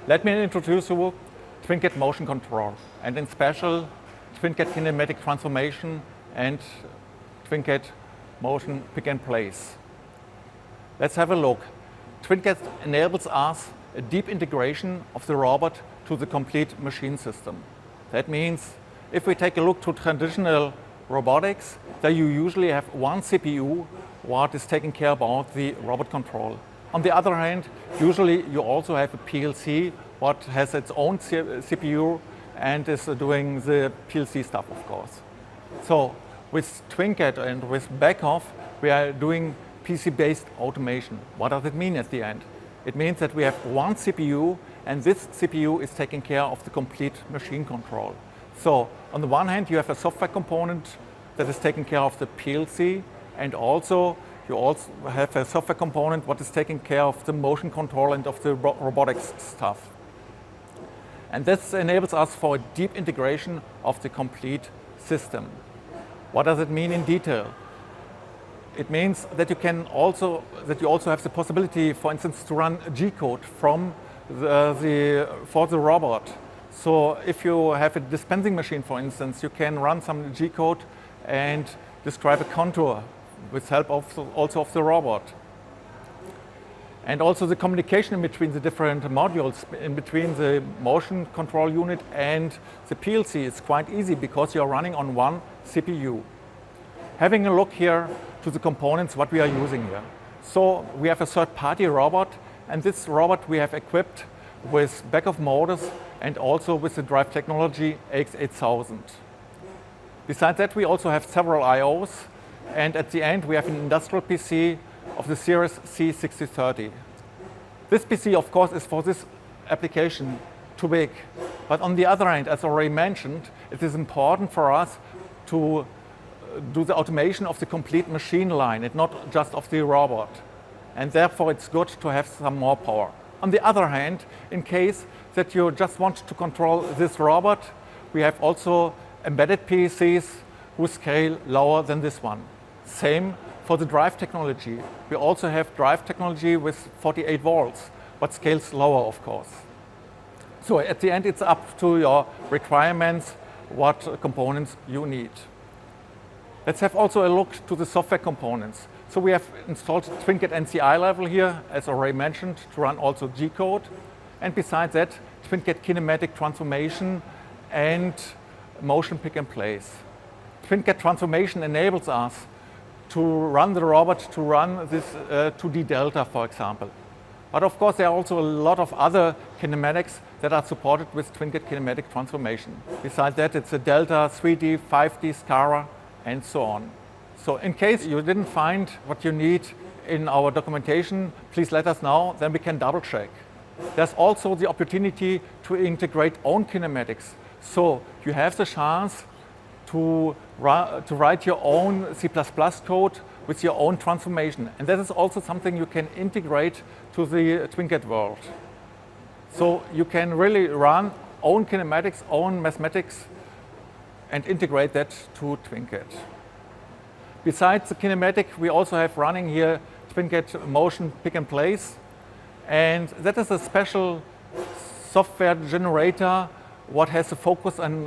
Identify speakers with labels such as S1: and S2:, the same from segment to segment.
S1: Let me introduce you TwinCAD Motion Control, and in special TwinCAD Kinematic Transformation and TwinCAD Motion Pick and Place. Let's have a look. TwinCAD enables us a deep integration of the robot to the complete machine system. That means if we take a look to traditional robotics, there you usually have one CPU what is taking care about the robot control. On the other hand, usually you also have a PLC what has its own CPU and is doing the PLC stuff, of course. So with TwinCAD and with Beckhoff, we are doing PC-based automation. What does it mean at the end? It means that we have one CPU, and this CPU is taking care of the complete machine control. So on the one hand, you have a software component that is taking care of the PLC, and also you also have a software component what is taking care of the motion control and of the robotics stuff. And this enables us for a deep integration of the complete system. What does it mean in detail? It means that you also have the possibility, for instance, to run G-code from for the robot. So if you have a dispensing machine, for instance, you can run some G-code and describe a contour with help also of the robot. And also the communication in between the different modules, in between the motion control unit and the PLC is quite easy because you're running on one CPU. Having a look here to the components what we are using here. So we have a third-party robot, and this robot we have equipped with Beckhoff motors and also with the drive technology AX8000. Besides that, we also have several IOs, and at the end we have an industrial PC of the series C6030. This PC, of course, is for this application too big. But on the other hand, as already mentioned, it is important for us to do the automation of the complete machine line and not just of the robot. And therefore it's good to have some more power. On the other hand, in case that you just want to control this robot, we have also embedded PCs who scale lower than this one. Same for the drive technology. We also have drive technology with 48 volts, but scales lower, of course. So at the end, it's up to your requirements, what components you need. Let's have also a look to the software components. So we have installed TwinCAD NCI level here, as already mentioned, to run also G-code. And besides that, TwinCAD Kinematic Transformation and Motion Pick and Place. TwinCAD Transformation enables us to run the robot to run this 2D delta, for example. But of course, there are also a lot of other kinematics that are supported with TwinCAD Kinematic Transformation. Besides that, it's a delta, 3D, 5D, SCARA, and so on. So in case you didn't find what you need in our documentation, please let us know, then we can double check. There's also the opportunity to integrate own kinematics. So you have the chance to write your own C++ code with your own transformation. And that is also something you can integrate to the TwinCAD world. So you can really run own kinematics, own mathematics, and integrate that to TwinCAD. Besides the kinematic, we also have running here TwinCAD Motion Pick and Place. And that is a special software generator what has a focus on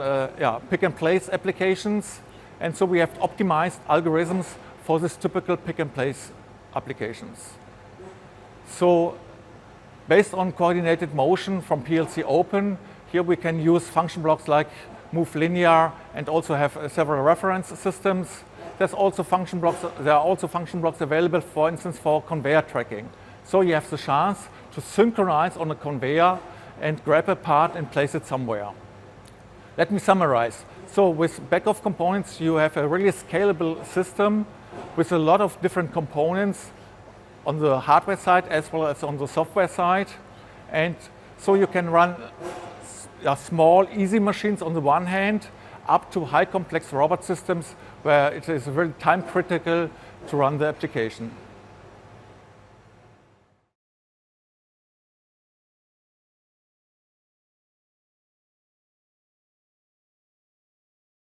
S1: pick and place applications. And so we have optimized algorithms for this typical pick and place applications. So based on coordinated motion from PLC Open, here we can use function blocks like move linear and also have several reference systems. There are also function blocks available, for instance, for conveyor tracking. So you have the chance to synchronize on a conveyor and grab a part and place it somewhere. Let me summarize. So with Beckhoff components, you have a really scalable system with a lot of different components on the hardware side as well as on the software side. And so you can run small, easy machines on the one hand, up to high complex robot systems where it is very time critical to run the application.